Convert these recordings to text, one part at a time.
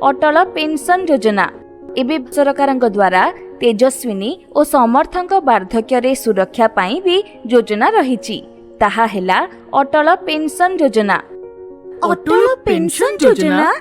अटल pension योजना। एबे सरकार द्वारा तेजस्विनी और समर्थक वार्धक्य सुरक्षा पाई भी योजना रही। ताहा हेला अटल पेंशन योजना। अटल पेंशन योजना?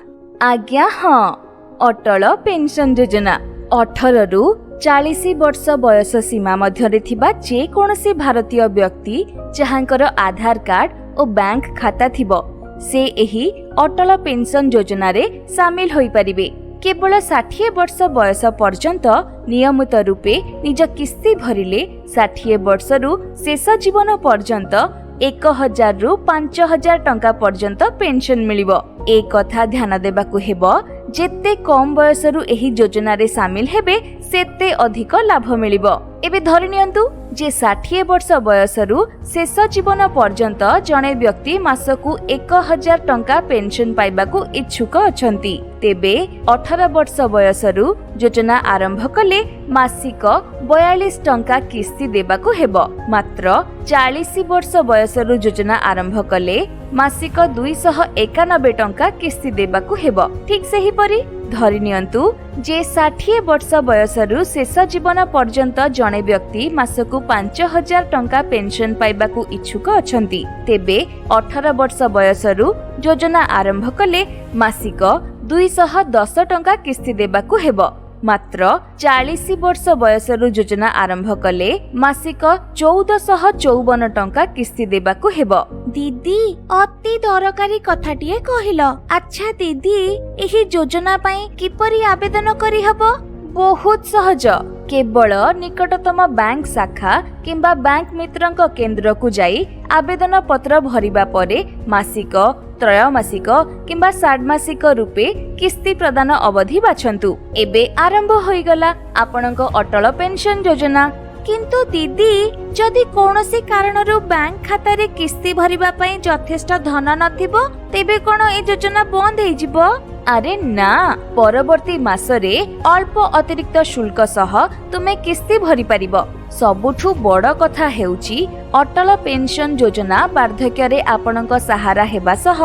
आज्ञा हाँ, अटल पेंशन योजना 18 रु 40 वर्ष बयस सीमा मध्य थिबा जे कोनोसी भारतीय व्यक्ति जहांकर आधार कार्ड और बैंक खाता थिबो से एही अटल पेंशन योजना रे शामिल होई परिबे। केवल 60 वर्ष बयस पर्यंत नियमित रूपे निज किस्ती भरिले 60 वर्ष रु शेष जीवन पर्यंत 1000 रु 5000 टंका पर्यंत पेंशन मिलिबो। ए कथा ध्यान देबाकू हेबो जेते कम बयस रु एही योजना रे शामिल हेबे सेते अधिक लाभ मिलिबो। एबे धरि नियंतु जे 60 वर्ष बयस रु शेष जीवन पर्यंत जणे व्यक्ति मासकू 1000 टंका पेंशन पाइबाकू इच्छुक अछंती, तेबे 18 वर्ष बयस रु योजना आरंभ कले मासिक 42 टंका किस्ती देबाकू हेबो। मात्र 40 वर्ष बयस रु योजना आरंभ कले मासिक 291 टंका किस्ती देबाकू हेबो। ठीक सेही परी धरि नियंतु जे 60 वर्ष बयस रु शेष जीवन पर्यंत जणे व्यक्ति मासकू 5000 टंका पेंशन पाइबाकू इच्छुक अछंती, तेबे 18 वर्ष बयस रु योजना आरंभ कले मासिक 210 टंका किस्ती देबाकू हेबो। मात्र 40 वर्ष बयस रु योजना आरंभ कले मासिक 1454 टंका किस्ती देबाकू हेबो। दीदी अति दरकारी कथाटिए कहिलो। अच्छा दीदी, एही योजना पई किपरि आवेदन करि हबो? बहुत सहज। केवल निकटतम बैंक शाखा किंबा बैंक मित्रंक केंद्र को जाई आवेदन पत्र भरिबा परे मासिक, त्रयमासिक किंबा षाड्मासिक रूपे किस्ती प्रदान अवधि बाछंतु। एबे आरंभ होई गला आपनक अटल पेंशन योजना। किंतु दीदी, जदि कोनोसी कारणरू बैंक खाता रे किस्ती भरिबा पई यथेष्ट धन नथिबो, तेबे कोन ए योजना बंद हेइ जिवो? अरे ना, परवर्ती मासरे अल्प अतिरिक्त शुल्क सह तुमे किस्ती भरि परिबो। सबुठु बड़ कथा हेउची अटल पेंशन योजना वार्धक्य रे आपनक सहारा हेबा सह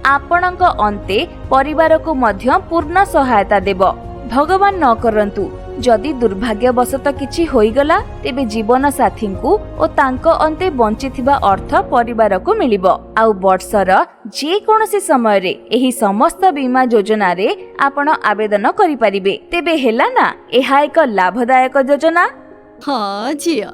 आपनक अंते परिवार को मध्य पूर्ण सहायता देबो। भगवान न करंतु जदि दुर्भाग्यवशत किछि होइगला तेबे जीवन साथी को ओ तांको अंते बंचिथिबा अर्थ परिवार को मिलिबो। आउ वर्षर जे कोनोसी समय रे एही समस्त बीमा योजना रे आपण आवेदन करि परिबे। तेबे हेला ना, एहा एक लाभदायक योजना। हाँ झिया,